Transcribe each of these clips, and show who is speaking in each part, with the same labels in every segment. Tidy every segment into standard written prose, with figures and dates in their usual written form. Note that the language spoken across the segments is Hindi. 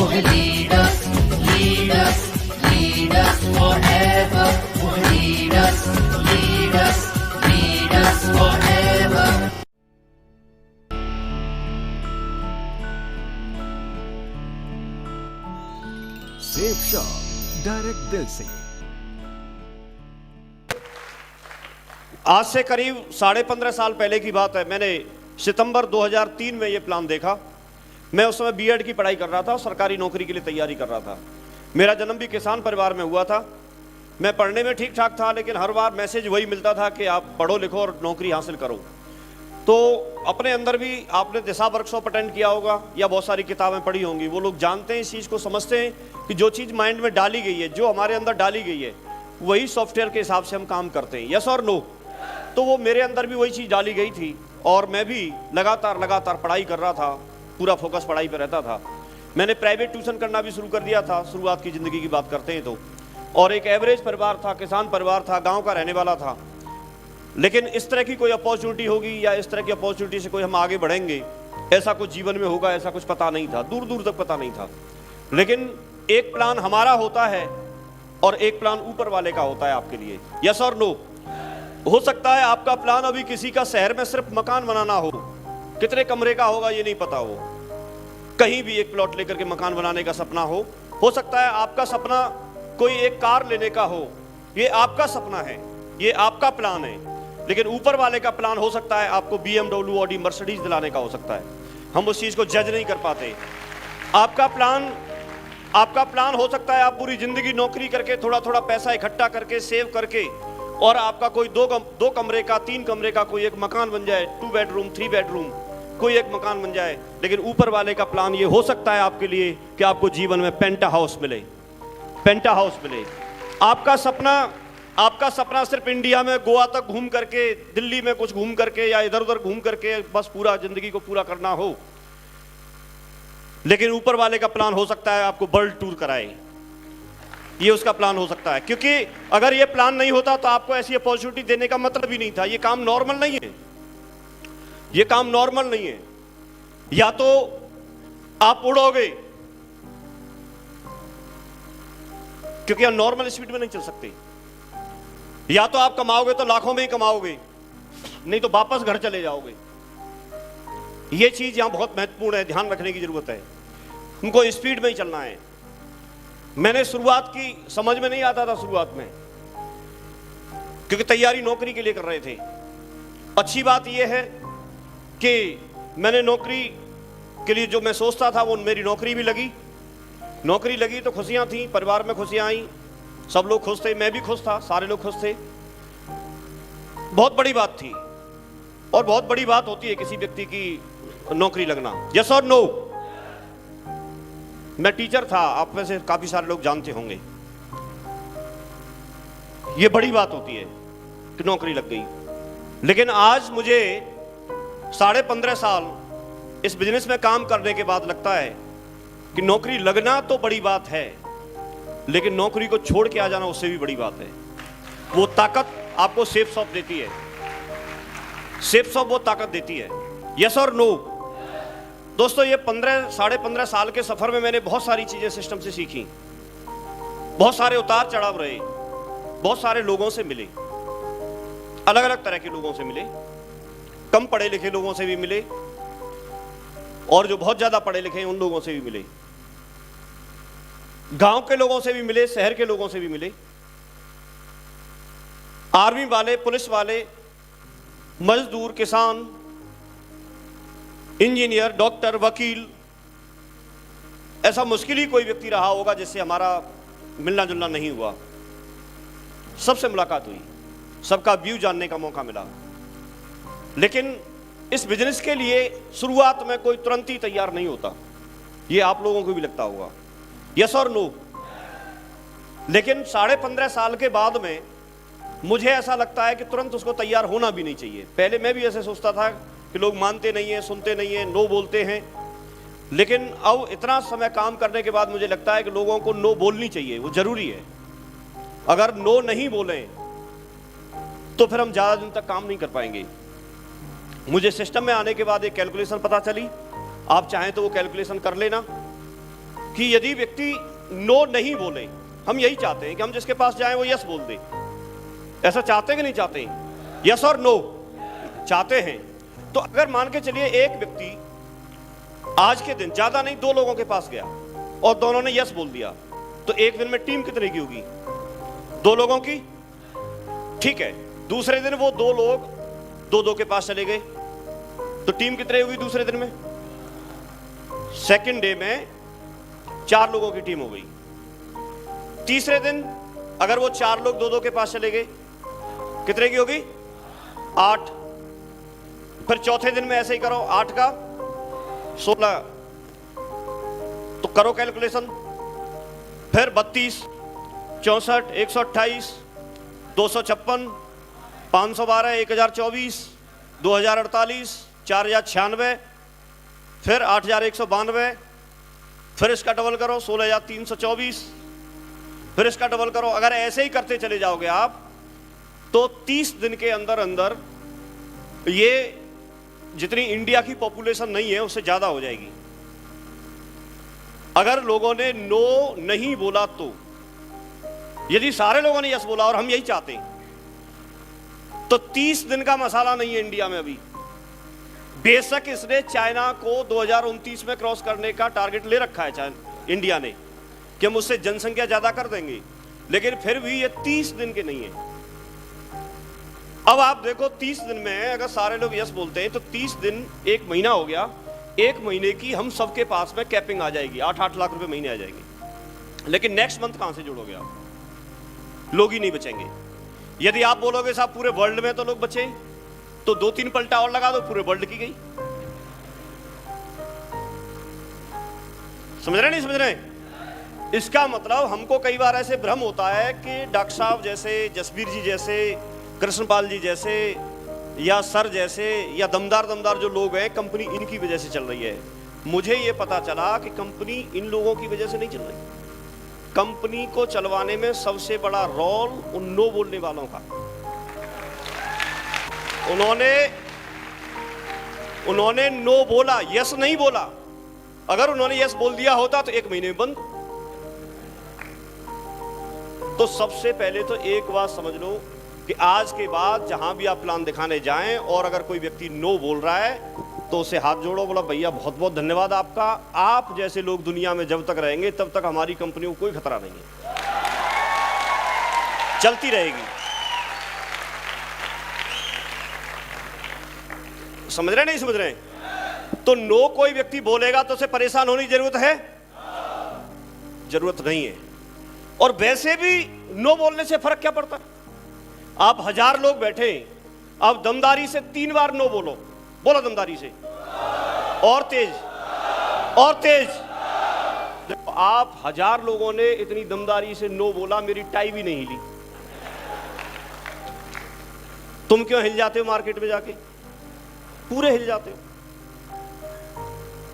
Speaker 1: lead us, lead us, lead us forever. Lead us, lead us, lead us forever.
Speaker 2: Safe shop direct दिल से।
Speaker 3: आज से करीब 15.5 साल पहले की बात है। मैंने सितंबर 2003 में ये प्लान देखा। मैं उस समय बीएड की पढ़ाई कर रहा था और सरकारी नौकरी के लिए तैयारी कर रहा था। मेरा जन्म भी किसान परिवार में हुआ था। मैं पढ़ने में ठीक ठाक था, लेकिन हर बार मैसेज वही मिलता था कि आप पढ़ो लिखो और नौकरी हासिल करो। तो अपने अंदर भी आपने दिशा वर्कशॉप अटेंड किया होगा या बहुत सारी किताबें पढ़ी होंगी। वो लोग जानते हैं, इस चीज़ को समझते हैं कि जो चीज़ माइंड में डाली गई है, जो हमारे अंदर डाली गई है, वही सॉफ्टवेयर के हिसाब से हम काम करते हैं। यस और नो? तो वो मेरे अंदर भी वही चीज़ डाली गई थी और मैं भी लगातार पढ़ाई कर रहा था। पूरा फोकस पढ़ाई पर रहता था। मैंने प्राइवेट ट्यूशन करना भी शुरू कर दिया था, शुरुआत की ज़िंदगी की बात करते हैं तो। और एक एवरेज परिवार था, किसान परिवार था, गाँव का रहने वाला था। लेकिन इस तरह की कोई अपॉर्चुनिटी होगी या इस तरह की अपॉर्चुनिटी से कोई हम आगे बढ़ेंगे, ऐसा कुछ जीवन में होगा, ऐसा कुछ पता नहीं था। दूर दूर तक पता नहीं था। लेकिन एक प्लान हमारा होता है और एक प्लान ऊपर वाले का होता है आपके लिए। यस और नो? हो सकता है आपका प्लान अभी किसी का शहर में सिर्फ मकान बनाना हो, कितने कमरे का होगा ये नहीं पता हो, कहीं भी एक प्लॉट लेकर के मकान बनाने का सपना हो सकता है आपका सपना कोई एक कार लेने का हो। ये आपका सपना है, ये आपका प्लान है। लेकिन ऊपर वाले का प्लान हो सकता है आपको BMW, ऑडी, मर्सिडीज दिलाने का हो सकता है। हम उस चीज को जज नहीं कर पाते। आपका प्लान हो सकता है आप पूरी जिंदगी नौकरी करके थोड़ा थोड़ा पैसा इकट्ठा करके सेव करके और आपका कोई दो कमरे का, 3 कमरे का कोई एक मकान बन जाए, 2 बेडरूम, 3 बेडरूम, कोई एक मकान बन जाए। लेकिन ऊपर वाले का प्लान ये हो सकता है आपके लिए कि आपको जीवन में पेंटा हाउस मिले। आपका सपना सिर्फ इंडिया में गोवा तक घूम करके, दिल्ली में कुछ घूम करके या इधर उधर घूम करके बस पूरा जिंदगी को पूरा करना हो। लेकिन ऊपर वाले का प्लान हो सकता है आपको वर्ल्ड टूर कराए। ये उसका प्लान हो सकता है, क्योंकि अगर ये प्लान नहीं होता तो आपको ऐसी अपॉर्चुनिटी देने का मतलब ही नहीं था। ये काम नॉर्मल नहीं है, ये काम नॉर्मल नहीं है। या तो आप उड़ोगे, क्योंकि आप नॉर्मल स्पीड में नहीं चल सकते। या तो आप कमाओगे तो लाखों में ही कमाओगे, नहीं तो वापस घर चले जाओगे। ये चीज यहां बहुत महत्वपूर्ण है, ध्यान रखने की जरूरत है। उनको स्पीड में ही चलना है। मैंने शुरुआत की, समझ में नहीं आता था शुरुआत में, क्योंकि तैयारी नौकरी के लिए कर रहे थे। अच्छी बात यह है कि मैंने नौकरी के लिए जो मैं सोचता था वो मेरी नौकरी भी लगी। नौकरी लगी तो खुशियां थी, परिवार में खुशियां आई, सब लोग खुश थे, मैं भी खुश था, सारे लोग खुश थे। बहुत बड़ी बात थी और बहुत बड़ी बात होती है किसी व्यक्ति की नौकरी लगना। यस और नो? मैं टीचर था, आप में से काफी सारे लोग जानते होंगे। ये बड़ी बात होती है कि नौकरी लग गई। लेकिन आज मुझे 15.5 साल इस बिजनेस में काम करने के बाद लगता है कि नौकरी लगना तो बड़ी बात है, लेकिन नौकरी को छोड़ के आ जाना उससे भी बड़ी बात है। वो ताकत आपको सेफ शॉप देती है। सेफ शॉप वो ताकत देती है। यस और नो? दोस्तों, ये 15.5 साल के सफर में मैंने बहुत सारी चीजें सिस्टम से सीखी। बहुत सारे उतार चढ़ाव रहे, बहुत सारे लोगों से मिले, अलग अलग तरह के लोगों से मिले, कम पढ़े लिखे लोगों से भी मिले और जो बहुत ज्यादा पढ़े लिखे हैं उन लोगों से भी मिले, गांव के लोगों से भी मिले, शहर के लोगों से भी मिले, आर्मी वाले, पुलिस वाले, मजदूर, किसान, इंजीनियर, डॉक्टर, वकील। ऐसा मुश्किल ही कोई व्यक्ति रहा होगा जिससे हमारा मिलना जुलना नहीं हुआ। सबसे मुलाकात हुई, सबका व्यू जानने का मौका मिला। लेकिन इस बिजनेस के लिए शुरुआत में कोई तुरंत ही तैयार नहीं होता, ये आप लोगों को भी लगता होगा। यस और नो? लेकिन 15.5 साल के बाद में मुझे ऐसा लगता है कि तुरंत उसको तैयार होना भी नहीं चाहिए। पहले मैं भी ऐसे सोचता था कि लोग मानते नहीं हैं, सुनते नहीं हैं, नो बोलते हैं। लेकिन अब इतना समय काम करने के बाद मुझे लगता है कि लोगों को नो बोलनी चाहिए, वो जरूरी है। अगर नो नहीं बोलें तो फिर हम ज्यादा दिन तक काम नहीं कर पाएंगे। मुझे सिस्टम में आने के बाद एक कैलकुलेशन पता चली, आप चाहें तो वो कैलकुलेशन कर लेना। कि यदि व्यक्ति नो नहीं बोले, हम यही चाहते हैं कि हम जिसके पास जाएं वो यस बोल दे। ऐसा चाहते हैं कि नहीं चाहते? यस और नो चाहते हैं। तो अगर मान के चलिए एक व्यक्ति आज के दिन, ज्यादा नहीं, 2 लोगों के पास गया और दोनों ने यस बोल दिया, तो एक दिन में टीम कितने की होगी? 2 लोगों की, ठीक है। दूसरे दिन वो 2 लोग 2-2 के पास चले गए, तो टीम कितने हुई दूसरे दिन में? सेकंड डे में 4 लोगों की टीम हो गई। तीसरे दिन अगर वो 4 लोग 2-2 के पास चले गए, कितने की होगी? 8। फिर चौथे दिन में ऐसे ही करो, 8 का 16, तो करो कैलकुलेशन। फिर 32, 64, 128, 256, 512, 1024, 2048, 4096, फिर 8192, फिर इसका डबल करो 16324, फिर इसका डबल करो। अगर ऐसे ही करते चले जाओगे आप तो 30 दिन के अंदर अंदर ये जितनी इंडिया की पॉपुलेशन नहीं है उससे ज्यादा हो जाएगी। अगर लोगों ने नो नहीं बोला तो, यदि सारे लोगों ने यस बोला और हम यही चाहते हैं, तो 30 दिन का मसाला नहीं है इंडिया में अभी। बेशक इसने चाइना को 2029 में क्रॉस करने का टारगेट ले रखा है इंडिया ने कि हम उससे जनसंख्या ज्यादा कर देंगे, लेकिन फिर भी ये 30 दिन के नहीं है। अब आप देखो 30 दिन में अगर सारे लोग यस बोलते हैं तो 30 दिन 1 महीना हो गया। 1 महीने की हम सबके पास में कैपिंग आ जाएगी, 8-8 लाख रुपए महीने आ जाएगी। लेकिन नेक्स्ट मंथ कहां से जोड़ोगे आप? लोग ही नहीं बचेंगे। यदि आप बोलोगे साहब पूरे वर्ल्ड में तो लोग बचे, तो 2-3 पलटा और लगा दो, पूरे वर्ल्ड की गई। समझ रहे नहीं समझ रहे? इसका मतलब हमको कई बार ऐसे भ्रम होता है कि डॉक्टर साहब जैसे, जसबीर जी जैसे, कृष्णपाल जी जैसे, या सर जैसे, या दमदार जो लोग हैं, कंपनी इनकी वजह से चल रही है। मुझे यह पता चला कि कंपनी इन लोगों की वजह से नहीं चल रही। कंपनी को चलवाने में सबसे बड़ा रोल उन नो बोलने वालों का। उन्होंने नो बोला, यस नहीं बोला। अगर उन्होंने यस बोल दिया होता तो 1 महीने में बंद। तो सबसे पहले तो एक बात समझ लो कि आज के बाद जहां भी आप प्लान दिखाने जाएं और अगर कोई व्यक्ति नो बोल रहा है तो उसे हाथ जोड़ो, बोला भैया बहुत बहुत धन्यवाद आपका। आप जैसे लोग दुनिया में जब तक रहेंगे तब तक हमारी कंपनी को कोई खतरा नहीं है, चलती रहेगी। समझ रहे नहीं समझ रहे? तो नो कोई व्यक्ति बोलेगा तो उसे परेशान होने की जरूरत है? जरूरत नहीं है। और वैसे भी नो बोलने से फर्क क्या पड़ता है? आप 1000 लोग बैठे, आप दमदारी से 3 बार नो बोलो, बोलो दमदारी से, और तेज और तेज। देखो आप 1000 लोगों ने इतनी दमदारी से नो बोला, मेरी टाई भी नहीं हिली। तुम क्यों हिल जाते हो मार्केट में जाके? पूरे हिल जाते हो।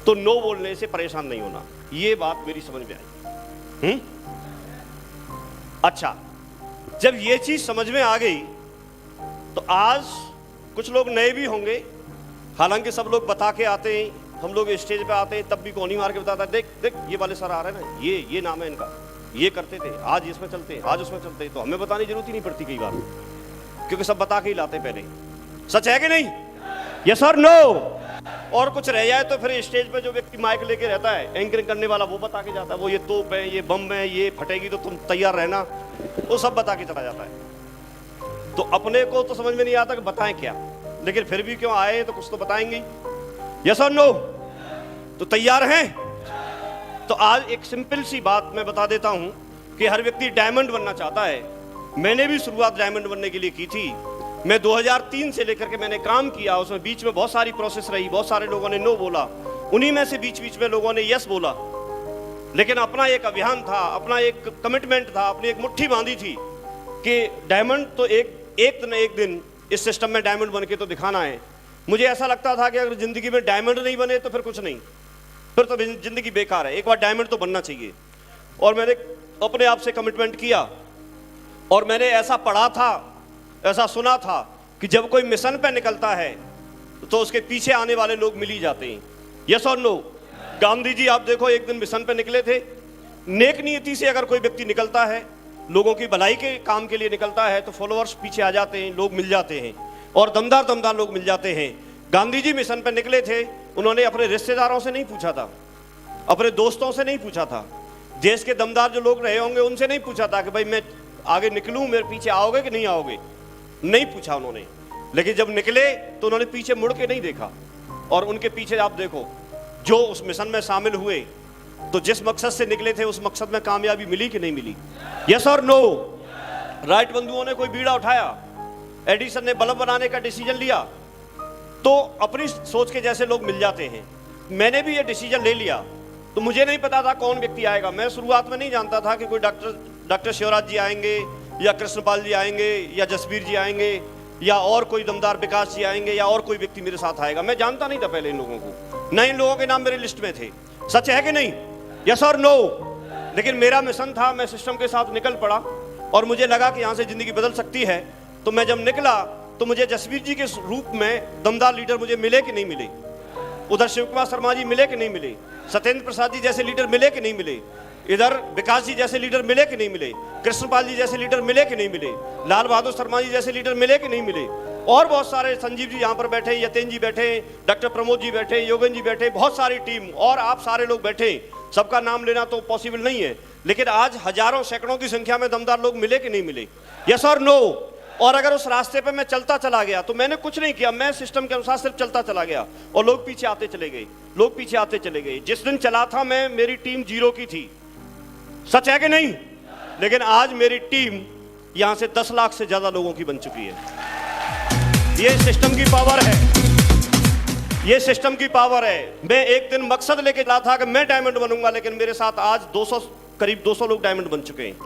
Speaker 3: तो नो बोलने से परेशान नहीं होना, ये बात मेरी समझ में आई। अच्छा, जब ये चीज समझ में आ गई तो आज कुछ लोग नए भी होंगे, हालांकि सब लोग बता के आते हैं, हम लोग स्टेज पे आते हैं तब भी कोनी मार के बताता है, देख देख ये वाले सर आ रहे हैं ना, ये नाम है इनका, ये करते थे, आज इसमें चलते, आज उसमें चलते। तो हमें बताने की जरूरत ही नहीं पड़ती कई बार, क्योंकि सब बता के ही लाते पहले। सच है कि नहीं? यस और नो? और कुछ रह जाए तो फिर स्टेज पे जो व्यक्ति माइक लेके रहता है, एंकरिंग करने वाला, वो बता के जाता है, वो ये तोप है, ये बम है, ये फटेगी तो तुम तैयार रहना, वो सब बता के चला जाता है। तो अपने को तो समझ में नहीं आता कि बताएं क्या, लेकिन फिर भी क्यों आए तो कुछ तो बताएंगे। यस और नो? तो तैयार हैं? तो आज एक सिंपल सी बात मैं बता देता हूं कि हर व्यक्ति डायमंड बनना चाहता है। मैंने भी शुरुआत डायमंड बनने के लिए की थी। मैं 2003 से लेकर के मैंने काम किया, उसमें बीच में बहुत सारी प्रोसेस रही, बहुत सारे लोगों ने नो बोला, उन्हीं में से बीच बीच में लोगों ने यस बोला। लेकिन अपना एक अभियान था, अपना एक कमिटमेंट था, अपनी एक मुट्ठी बांधी थी कि डायमंड तो एक दिन इस सिस्टम में डायमंड बन के तो दिखाना है। मुझे ऐसा लगता था कि अगर जिंदगी में डायमंड नहीं बने तो फिर कुछ नहीं, फिर तो जिंदगी बेकार है, एक बार डायमंड तो बनना चाहिए। और मैंने अपने आप से कमिटमेंट किया, और मैंने ऐसा पढ़ा था, ऐसा सुना था कि जब कोई मिशन पे निकलता है तो उसके पीछे आने वाले लोग मिल ही जाते हैं। यस और नो? गांधी जी आप देखो एक दिन मिशन पे निकले थे। नेक नीयति से अगर कोई व्यक्ति निकलता है, लोगों की भलाई के काम के लिए निकलता है, तो फॉलोअर्स पीछे आ जाते हैं, लोग मिल जाते हैं और दमदार लोग मिल जाते हैं। गांधी जी मिशन पे निकले थे, उन्होंने अपने रिश्तेदारों से नहीं पूछा था, अपने दोस्तों से नहीं पूछा था, देश के दमदार जो लोग रहे होंगे उनसे नहीं पूछा था कि भाई मैं आगे निकलूं, मेरे पीछे आओगे कि नहीं आओगे, नहीं पूछा उन्होंने। लेकिन जब निकले तो उन्होंने पीछे मुड़ के नहीं देखा। और उनके पीछे आप देखो, जो उस मिशन में शामिल हुए, तो जिस मकसद से निकले थे उस मकसद में कामयाबी मिली कि नहीं मिली? यस और नो? राइट बंधुओं ने कोई बीड़ा उठाया, एडिसन ने बल्ब बनाने का डिसीजन लिया, तो अपनी सोच के जैसे लोग मिल जाते हैं। मैंने भी ये डिसीजन ले लिया, तो मुझे नहीं पता था कौन व्यक्ति आएगा। मैं शुरुआत में नहीं जानता था कि कोई डॉक्टर शिवराज जी आएंगे, या कृष्णपाल जी आएंगे, या जसबीर जी आएंगे, या और कोई दमदार विकास जी आएंगे, या और कोई व्यक्ति मेरे साथ आएगा। मैं जानता नहीं था पहले इन लोगों को, न इन लोगों के नाम मेरी लिस्ट में थे। सच है कि नहीं? यस और नो? लेकिन मेरा मिशन था, मैं सिस्टम के साथ निकल पड़ा और मुझे लगा कि यहाँ से जिंदगी बदल सकती है। तो मैं जब निकला तो मुझे जसबीर जी के रूप में दमदार लीडर मुझे मिले कि नहीं मिले? उधर शिव कुमार शर्मा जी मिले कि नहीं मिले? सत्येंद्र प्रसाद जी जैसे लीडर मिले कि नहीं मिले? इधर विकास जी जैसे लीडर मिले कि नहीं मिले? कृष्णपाल जी जैसे लीडर मिले कि नहीं मिले? लाल बहादुर शर्मा जी जैसे लीडर मिले कि नहीं मिले? और बहुत सारे, संजीव जी यहाँ पर बैठे, यतेन जी बैठे, डॉक्टर प्रमोद जी बैठे, योगन जी बैठे, बहुत सारी टीम और आप सारे लोग बैठे। सबका नाम लेना तो पॉसिबल नहीं है, लेकिन आज हजारों सैकड़ों की संख्या में दमदार लोग मिले कि नहीं मिले? यस और नो? और अगर उस रास्ते पे मैं चलता चला गया तो मैंने कुछ नहीं किया, मैं सिस्टम के अनुसार सिर्फ चलता चला गया और लोग पीछे आते चले गए, लोग पीछे आते चले गए। जिस दिन चला था मैं, मेरी टीम 0 की थी। सच है कि नहीं? लेकिन आज मेरी टीम यहां से 10 लाख से ज्यादा लोगों की बन चुकी है। ये सिस्टम की पावर है, ये सिस्टम की पावर है। मैं एक दिन मकसद लेके चला था कि मैं डायमंड बनूंगा, लेकिन मेरे साथ आज 200, करीब 200 लोग डायमंड बन चुके हैं।